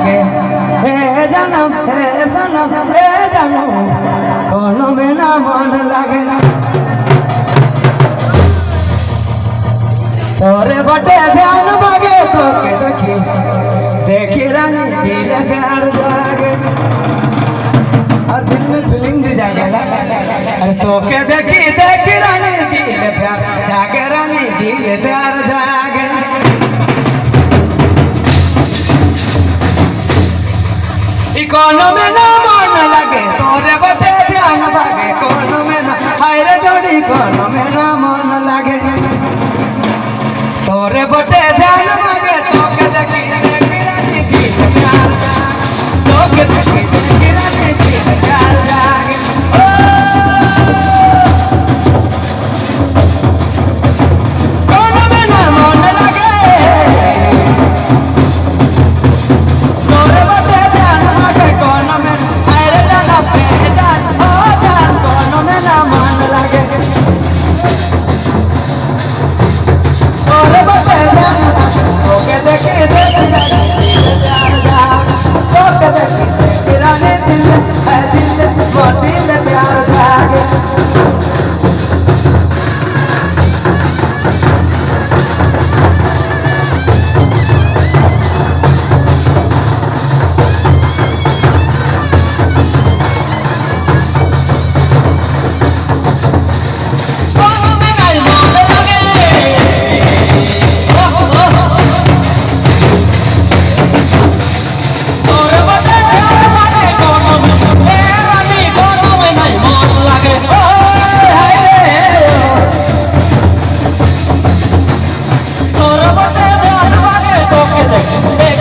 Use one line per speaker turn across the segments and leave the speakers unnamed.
लागे हे जन्म हे सनम हे जन्म कोनो में ना मन लागे तोरे बटे ध्यान बागे तो के देखी देखी रानी दिल प्यार जागे और दिल में फीलिंग भी जागे अरे तो के देखी देखी रानी दिल प्यार जागे रानी दिल प्यार जागे कोनो में ना मन लगे तोरे बटे ध्यान बागे कोनो में ना हाय रे जोड़ी कोनो में ना मन लगे तोरे बटे ध्यान बागे तो के देखी देखी रानी दिल प्यार जागे तो के देखी देखी रानी दिल प्यार जागे कोनो में ना मन लगे तोरे बटे ध्यान बागे कोनो में हाय रे जाना पे जान हो जान कोनो में ना मन लगे तोरे बटे ध्यान तो के देखी देखी रानी दिल प्यार जागे तो के देखी देखी रानी दिल है दिल वो दिल प्यार जागे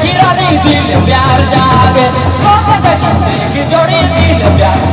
प्यार जागे तो के देखी जोड़ी दिल प्यार